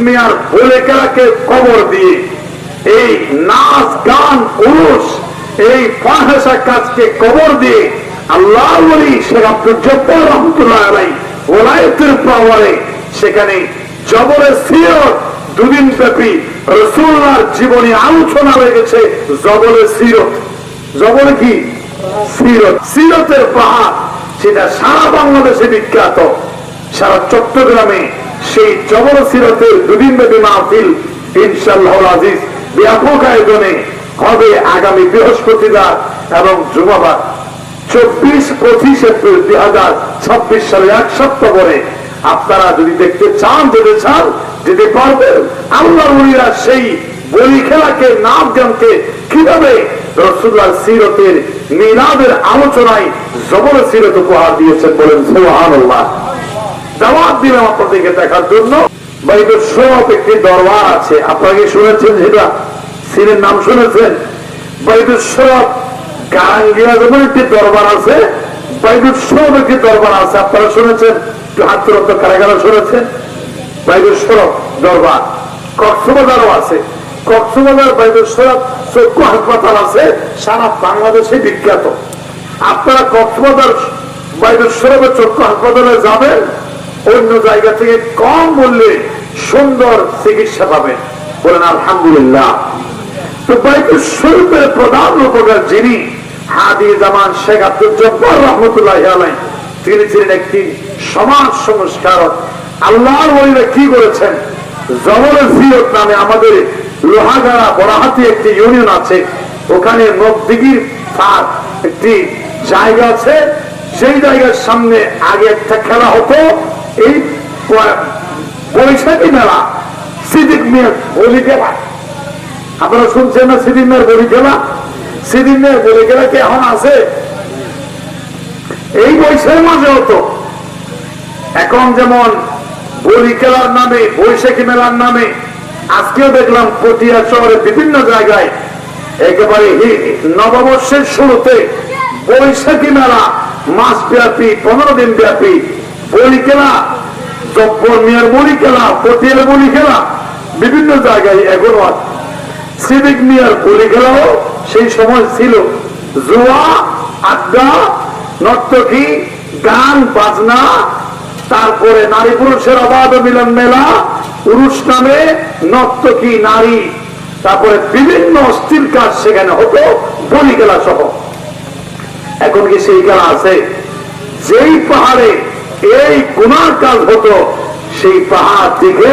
মিয়ার বলে খেলাকে কবর দিয়ে এই নাচ গান উরুস এই ফাহেসা কাজকে কবর দিয়ে আল্লাহ ওলি শেখ আব্দুল জব্বার রহমতুল্লাহ আলাইহি ওলায়েতের পাওয়ারে সেখানে জবরে সিরত দুদিন ব্যাপী রাসূলুল্লাহর জীবনী আলোচনা হয়ে গেছে। জবরে সিরত, জবরে কি সিরত, সিরতের পাহাড়, সেটা সারা বাংলাদেশে বিখ্যাত। সারা চট্টগ্রামে সেই জবর সিরতের দুদিন ব্যাপী মাহফিল ইনশাআল্লাহুল আজিজ ব্যাপক আয়োজনে হবে আগামী বৃহস্পতিবার এবং জুমাবার 24-25 এপ্রিল 2026 সালে, এক সপ্তাহ পরে। আপনারা যদি দেখতে চান, যেতে চান, যেতে পারবেন। আল্লাহর ওলিরা সেই বলি খেলাকে, নাচ গানকে কিভাবে রাসূলুল্লাহর সিরতের মিলাদের আলোচনায় জবর সিরত উপহার দিয়েছেন, বলেন সুবহানাল্লাহ। দাওয়াত দিলাম আপনাদেরকে দেখার জন্য। বাইবেল সব একটি দরবার আছে, আপনারা কি শুনেছেন? সেটা সিনের নাম শুনেছেন? বাইবেল সব গাঙ্গিয়া যেমন একটি দরবার আছে, বাইবেল সব একটি দরবার আছে, আপনারা শুনেছেন? একটু হাত তুলতে, কারা কারা শুনেছেন? বাইবেল সরব দরবার কক্সবাজারও আছে। কক্সবাজার বাইবেল সরব চক্ষু হাসপাতাল আছে, সারা বাংলাদেশে বিখ্যাত। আপনারা কক্সবাজার বাইবেল সরবের চক্ষু হাসপাতালে যাবেন, অন্য জায়গা থেকে কম মূল্যে সুন্দর চিকিৎসা পাবেন, বলেন আলহামদুলিল্লাহ। তো বাইবেল শরীফের প্রধান রূপকার যিনি হাদি জামান শেখ আব্দুল জব্বার রহমতুল্লাহ আলাইহি, তিনি ছিলেন একটি সমাজ সংস্কারক। আল্লাহর ওলিরা কি করেছেন? জবরে সিরত নামে আমাদের লোহাগাড়া বড়াহাতি একটি ইউনিয়ন আছে, ওখানে নবদিঘির পার একটি জায়গা আছে। সেই জায়গার সামনে আগে একটা খেলা হতো, এই বৈশাখী মেলা, সিদ্দিক মিয়ার বলি খেলা। আপনারা শুনছেন না সিদ্দিক মিয়ার বলি খেলা? সিদ্দিক মিয়ার বলি খেলা কি এখন আছে? এই বৈশাখী মাঝে হতো। এখন যেমন বলি খেলার নামে, বৈশাখী মেলার নামে আজকেও দেখলাম পটিয়া শহরের বিভিন্ন জায়গায় একেবারে নববর্ষের শুরুতে বৈশাখী মেলা মাস ব্যাপী, 15 দিন ব্যাপী বলি খেলা, জব্বর মিয়ার বলি খেলা, পটিয়ার বলি খেলা বিভিন্ন জায়গায় এখনো আছে। সিদ্দিক মিয়ার বলি খেলাও সেই সময় ছিল। জুয়া, আড্ডা, নর্তকী, গান বাজনা, তারপরে নারী পুরুষের অবাধ মিলন মেলা, পুরুষ নামে নর্তকী নারী, তারপরে বিভিন্ন অস্থির কাজ সেখানে হতো, বলি খেলা সহ। এখন কি সেই খেলা আছে? যেই পাহাড়ে এই গুনার কাজ হতো, সেই পাহাড় থেকে